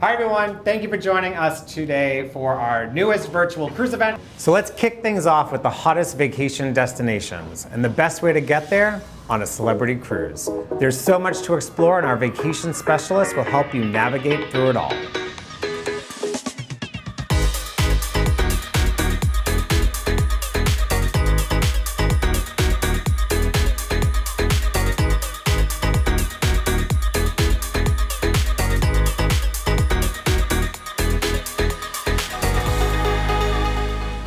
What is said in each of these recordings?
Hi everyone, thank you for joining us today for our newest virtual cruise event. So let's kick things off with the hottest vacation destinations and the best way to get there on a celebrity cruise. There's so much to explore and our vacation specialists will help you navigate through it all.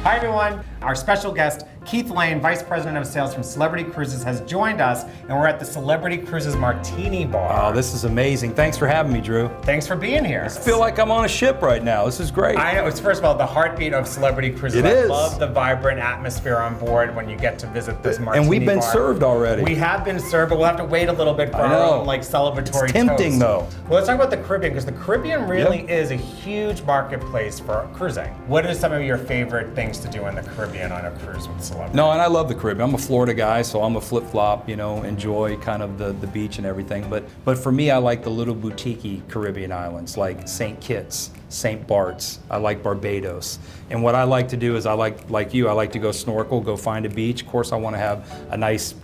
Hi everyone, our special guest, Keith Lane, Vice President of Sales from Celebrity Cruises, has joined us, and we're at the Celebrity Cruises Martini Bar. Oh, this is amazing. Thanks for having me, Drew. Thanks for being here. I feel like I'm on a ship right now. This is great. I know, it's first of all the heartbeat of Celebrity Cruises. It I is. love the vibrant atmosphere on board when you get to visit this Martini Bar. And we've been served already. We have been served, but we'll have to wait a little bit for I our know. own celebratory It's tempting toast. though. Well, let's talk about the Caribbean, because the Caribbean really is a huge marketplace for cruising. What are some of your favorite things to do in the Caribbean on a cruise with Celebrity? No, and I love the Caribbean. I'm a Florida guy, so I'm a flip-flop, enjoy kind of the beach and everything. But for me, I like the little boutique-y Caribbean islands like St. Kitts, St. Bart's. I like Barbados. And what I like to do is I like to go snorkel, go find a beach. Of course, I want to have a nice,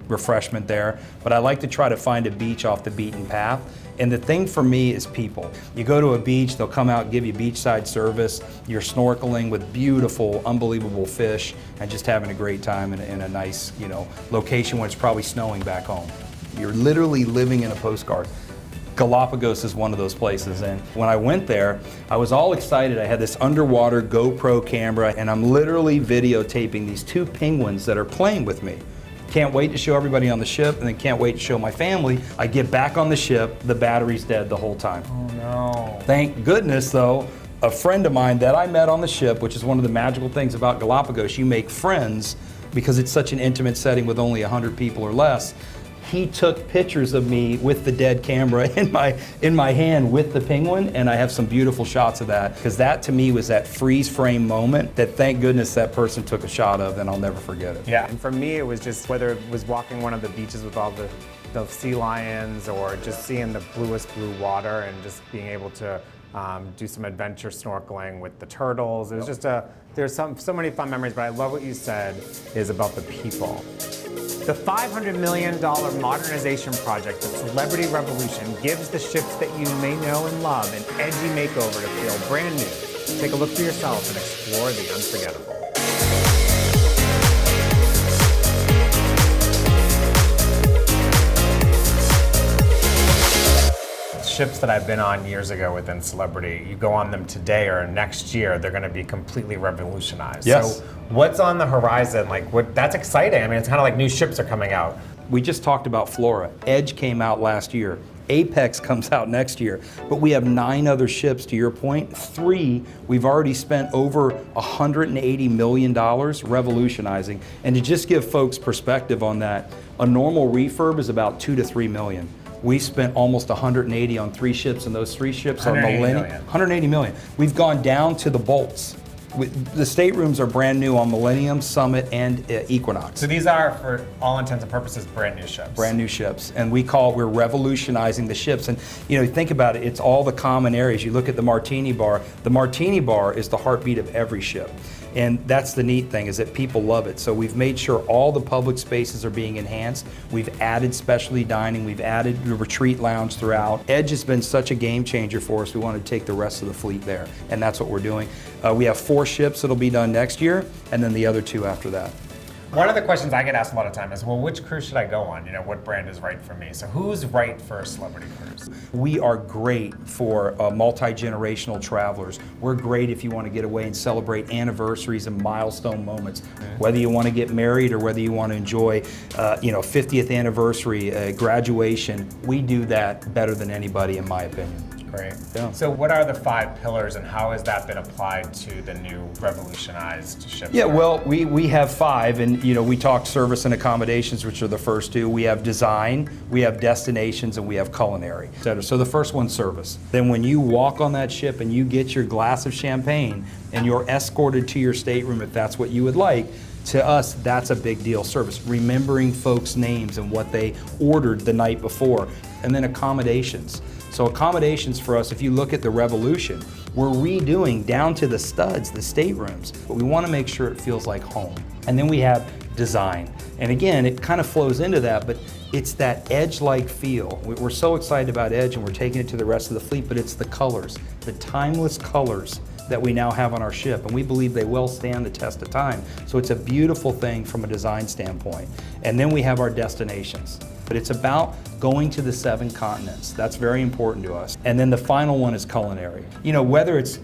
refreshment there. But I like to try to find a beach off the beaten path. And the thing for me is people. You go to a beach, they'll come out and give you beachside service. You're snorkeling with beautiful, unbelievable fish and just having a great time in a nice, location when it's probably snowing back home. You're literally living in a postcard. Galapagos is one of those places, and when I went there, I was all excited. I had this underwater GoPro camera, and I'm literally videotaping these two penguins that are playing with me. Can't wait to show everybody on the ship, and then can't wait to show my family. I get back on the ship, the battery's dead the whole time. Oh no. Thank goodness though, a friend of mine that I met on the ship, which is one of the magical things about Galapagos, you make friends because it's such an intimate setting with only 100 people or less. He took pictures of me with the dead camera in my hand with the penguin, and I have some beautiful shots of that, because that to me was that freeze frame moment that thank goodness that person took a shot of, and I'll never forget it. Yeah, and for me it was just whether it was walking one of the beaches with all the sea lions or just seeing the bluest blue water and just being able to do some adventure snorkeling with the turtles. It was just there's so many fun memories, but I love what you said is about the people. The $500 million modernization project, the Celebrity Revolution, gives the ships that you may know and love an edgy makeover to feel brand new. Take a look for yourself and explore the unforgettable. Ships that I've been on years ago within Celebrity, you go on them today or next year, they're going to be completely revolutionized. Yes. So what's on the horizon? That's exciting. I mean, it's kind of like new ships are coming out. We just talked about Flora. Edge came out last year. Apex comes out next year. But we have 9 other ships, to your point. 3, we've already spent over $180 million revolutionizing. And to just give folks perspective on that, a normal refurb is about $2 to $3 million. We spent almost 180 on 3 ships, and those 3 ships are Millennium. 180 million. We've gone down to the bolts. The staterooms are brand new on Millennium, Summit, and Equinox. So these are, for all intents and purposes, brand new ships. Brand new ships, and we're revolutionizing the ships. And think about it, it's all the common areas. You look at the Martini Bar. The Martini Bar is the heartbeat of every ship. And that's the neat thing, is that people love it. So we've made sure all the public spaces are being enhanced. We've added specialty dining. We've added the retreat lounge throughout. Edge has been such a game changer for us. We want to take the rest of the fleet there, and that's what we're doing. We have 4 ships that'll be done next year, and then the other 2 after that. One of the questions I get asked a lot of time is, well, which cruise should I go on? What brand is right for me? So who's right for a Celebrity Cruise? We are great for multi-generational travelers. We're great if you want to get away and celebrate anniversaries and milestone moments. Whether you want to get married or whether you want to enjoy, 50th anniversary, graduation, we do that better than anybody, in my opinion. Great. Yeah. So what are the 5 pillars, and how has that been applied to the new revolutionized ships? Yeah, well, we have 5, and we talked service and accommodations, which are the first 2. We have design, we have destinations, and we have culinary, etc. So the first one's service. Then when you walk on that ship and you get your glass of champagne and you're escorted to your stateroom, if that's what you would like, to us, that's a big deal. Service, remembering folks' names and what they ordered the night before. And then accommodations. So accommodations for us, if you look at the Revolution, we're redoing down to the studs, the staterooms, but we want to make sure it feels like home. And then we have design. And again, it kind of flows into that, but it's that Edge-like feel. We're so excited about Edge and we're taking it to the rest of the fleet, but it's the colors, the timeless colors that we now have on our ship, and we believe they will stand the test of time. So it's a beautiful thing from a design standpoint. And then we have our destinations. But it's about going to the 7 continents. That's very important to us. And then the final one is culinary. You know, whether it's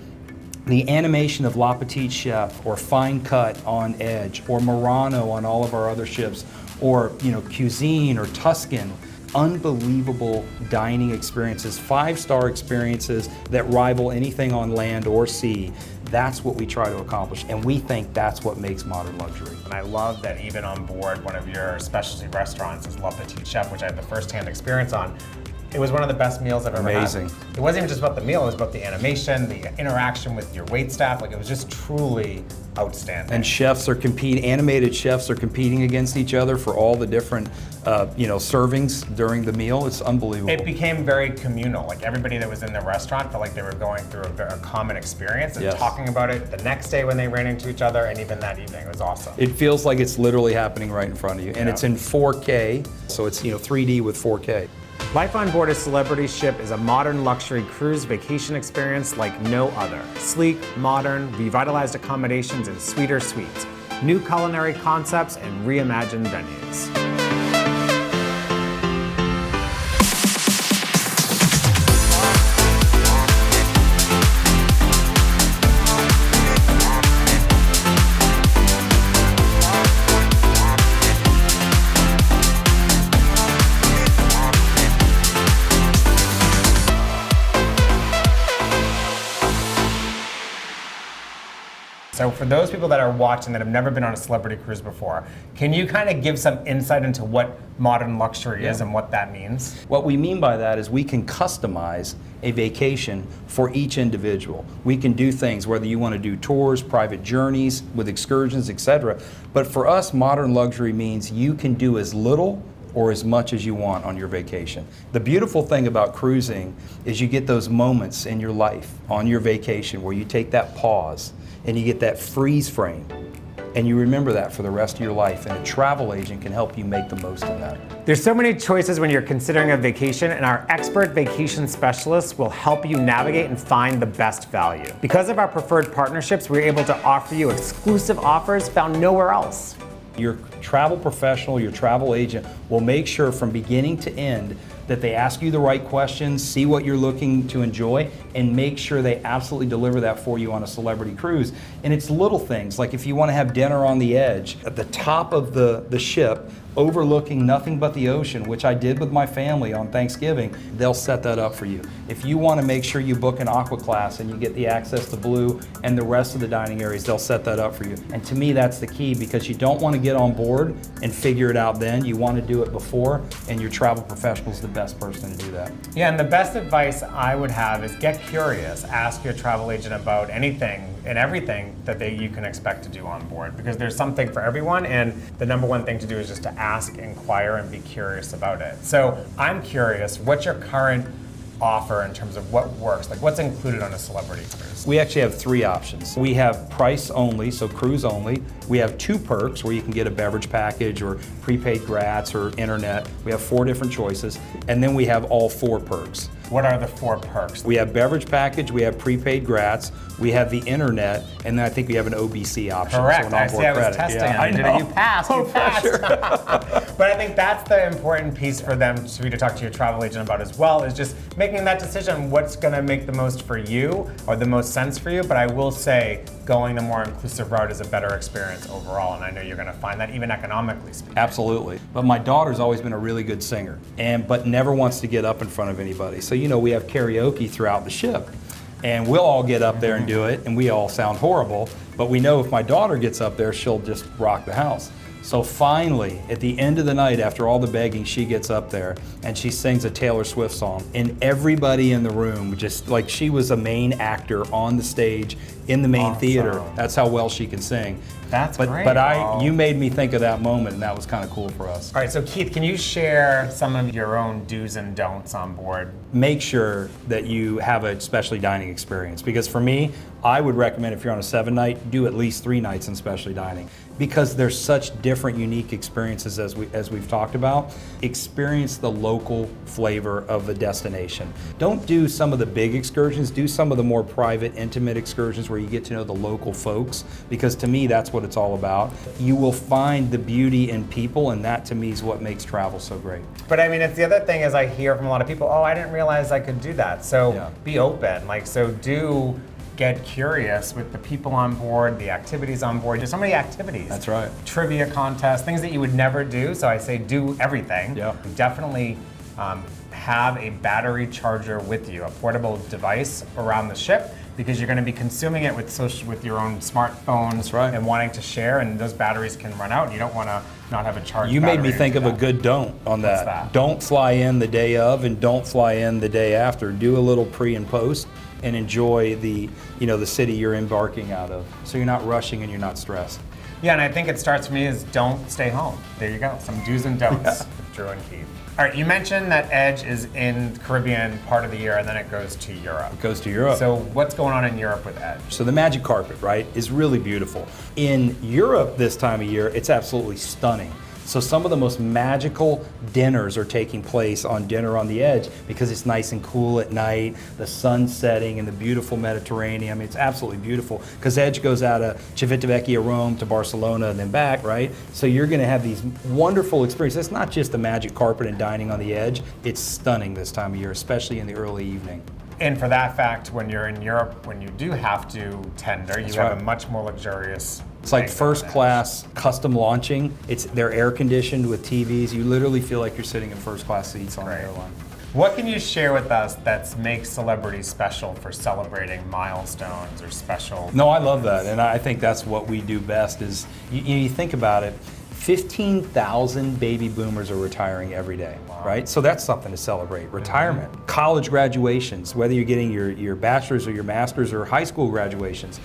the animation of La Petite Chef or Fine Cut on Edge or Murano on all of our other ships, or Cuisine or Tuscan, unbelievable dining experiences, 5-star experiences that rival anything on land or sea. That's what we try to accomplish, and we think that's what makes modern luxury. And I love that even on board one of your specialty restaurants is La Petite Chef, which I have the first-hand experience on. It was one of the best meals I've ever had. Amazing. It wasn't even just about the meal, it was about the animation, the interaction with your waitstaff. Like, it was just truly outstanding. And chefs are animated chefs are competing against each other for all the different servings during the meal. It's unbelievable. It became very communal. Like, everybody that was in the restaurant felt like they were going through a common experience and Yes. talking about it the next day when they ran into each other, and even that evening. It was awesome. It feels like it's literally happening right in front of you. And it's in 4K, so it's 3D with 4K. Life on board a Celebrity ship is a modern luxury cruise vacation experience like no other. Sleek, modern, revitalized accommodations and sweeter suites, new culinary concepts and reimagined venues. So for those people that are watching that have never been on a Celebrity cruise before, can you kind of give some insight into what modern luxury is and what that means? What we mean by that is we can customize a vacation for each individual. We can do things, whether you want to do tours, private journeys with excursions, etc. But for us, modern luxury means you can do as little or as much as you want on your vacation. The beautiful thing about cruising is you get those moments in your life on your vacation where you take that pause and you get that freeze frame, and you remember that for the rest of your life, and a travel agent can help you make the most of that. There's so many choices when you're considering a vacation, and our expert vacation specialists will help you navigate and find the best value. Because of our preferred partnerships, we're able to offer you exclusive offers found nowhere else. Your travel professional, your travel agent will make sure from beginning to end that they ask you the right questions, see what you're looking to enjoy, and make sure they absolutely deliver that for you on a Celebrity cruise. And it's little things, like if you want to have dinner on the edge, at the top of the ship, overlooking nothing but the ocean, which I did with my family on Thanksgiving, they'll set that up for you. If you want to make sure you book an Aqua Class and you get the access to Blue and the rest of the dining areas, they'll set that up for you. And to me, that's the key, because you don't want to get on board and figure it out then. You want to do it before, and your travel professional is the best person to do that. Yeah, and the best advice I would have is get curious. Ask your travel agent about anything and everything that you can expect to do on board, because there's something for everyone, and the number one thing to do is just to ask, inquire, and be curious about it. So I'm curious, what's your current offer in terms of what works? Like, what's included on a Celebrity cruise? We actually have 3 options. We have price only, so cruise only. We have 2 perks where you can get a beverage package or prepaid grats or internet. We have 4 different choices. And then we have all 4 perks. What are the 4 perks? We have beverage package, we have prepaid grats, we have the internet, and then I think we have an OBC option. Correct. So I an see. onboard I was credit. testing Yeah, it. I did it. You passed. You passed. Sure. But I think that's the important piece for them for you to talk to your travel agent about as well, is just making that decision. What's going to make the most for you or the most sense for you? But I will say, going the more inclusive route is a better experience overall, and I know you're going to find that even economically speaking. Absolutely. But my daughter's always been a really good singer, but never wants to get up in front of anybody. So we have karaoke throughout the ship. And we'll all get up there and do it, and we all sound horrible, but we know if my daughter gets up there, she'll just rock the house. So finally, at the end of the night, after all the begging, she gets up there and she sings a Taylor Swift song. And everybody in the room, just like she was a main actor on the stage in the main theater. That's how well she can sing. That's great. But you made me think of that moment, and that was kind of cool for us. All right, so Keith, can you share some of your own do's and don'ts on board make sure that you have a specialty dining experience. Because for me, I would recommend if you're on a 7-night, do at least 3 nights in specialty dining. Because there's such different, unique experiences as we've talked about. Experience the local flavor of the destination. Don't do some of the big excursions, do some of the more private, intimate excursions where you get to know the local folks, because to me, that's what it's all about. You will find the beauty in people, and that to me is what makes travel so great. But I mean, it's the other thing is I hear from a lot of people, oh, I didn't realize I could do that. So Yeah. be open, so do get curious with the people on board, the activities on board. There's so many activities. That's right. Trivia contests, things that you would never do. So I say do everything. Yeah. Definitely have a battery charger with you, a portable device around the ship, because you're going to be consuming it with your own smartphones. That's right. And wanting to share, and those batteries can run out, and you don't want to not have a charged You made me battery think to of do a that. good don't on What's that. that? Don't fly in the day of and don't fly in the day after. Do a little pre and post and enjoy the city you're embarking out of. So you're not rushing and you're not stressed. Yeah, and I think it starts for me is don't stay home. There you go, some do's and don'ts with Drew and Keith. All right, you mentioned that Edge is in the Caribbean part of the year, and then it goes to Europe. Goes to Europe. So what's going on in Europe with Edge? So the magic carpet, right, is really beautiful. In Europe this time of year, it's absolutely stunning. So some of the most magical dinners are taking place on Dinner on the Edge because it's nice and cool at night, the sun setting and the beautiful Mediterranean. I mean, it's absolutely beautiful because Edge goes out of Civitavecchia, Rome to Barcelona and then back, right? So you're going to have these wonderful experiences. It's not just the magic carpet and dining on the Edge. It's stunning this time of year, especially in the early evening. And for that fact, when you're in Europe, when you do have to tender, you have right. a much more luxurious. It's like thing first on Edge. class custom launching. They're air conditioned with TVs. You literally feel like you're sitting in first class seats on the Great. airline. What can you share with us that makes celebrities special for celebrating milestones or special? No, I love that, and I think that's what we do best. Is you think about it, 15,000 baby boomers are retiring every day, right? So that's something to celebrate. Retirement, college graduations, whether you're getting your bachelor's or your master's or high school graduations.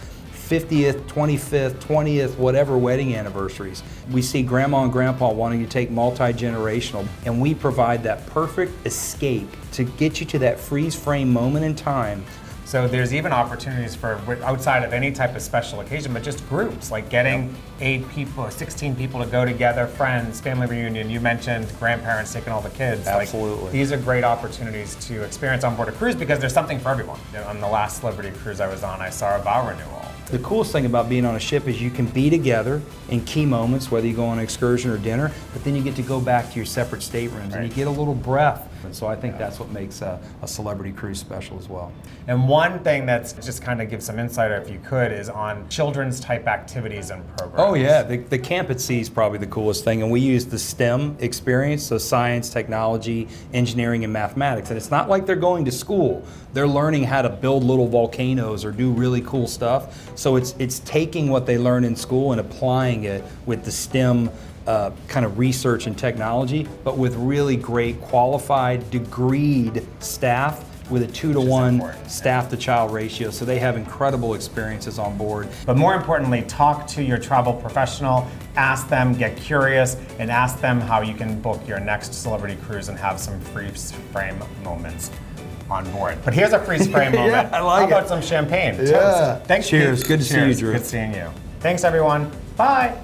50th, 25th, 20th, whatever wedding anniversaries. We see grandma and grandpa wanting to take multi-generational, and we provide that perfect escape to get you to that freeze frame moment in time. So there's even opportunities for outside of any type of special occasion, but just groups, like getting 8 people or 16 people to go together, friends, family reunion. You mentioned grandparents taking all the kids. Absolutely. Like, these are great opportunities to experience on board a cruise because there's something for everyone. You know, on the last celebrity cruise I was on, I saw a vow renewal. The coolest thing about being on a ship is you can be together in key moments, whether you go on an excursion or dinner, but then you get to go back to your separate staterooms and you get a little breath. And so I think that's what makes a celebrity cruise special as well. And one thing that's just kind of give some insight, if you could, is on children's type activities and programs. Oh yeah, the camp at sea is probably the coolest thing, and we use the STEM experience, so science, technology, engineering, and mathematics. And it's not like they're going to school; they're learning how to build little volcanoes or do really cool stuff. So it's taking what they learn in school and applying it with the STEM kind of research and technology, but with really great qualified, degreed staff with a 2-to-1 staff-to-child ratio, so they have incredible experiences on board. But more importantly, talk to your travel professional, ask them, get curious, and ask them how you can book your next celebrity cruise and have some freeze frame moments on board. But here's a freeze frame moment. Yeah, I like How about it. some champagne? Yeah. Toast. Thanks. Cheers. Keith. Good to see you, Cheers. Drew. Good seeing you. Thanks, everyone. Bye.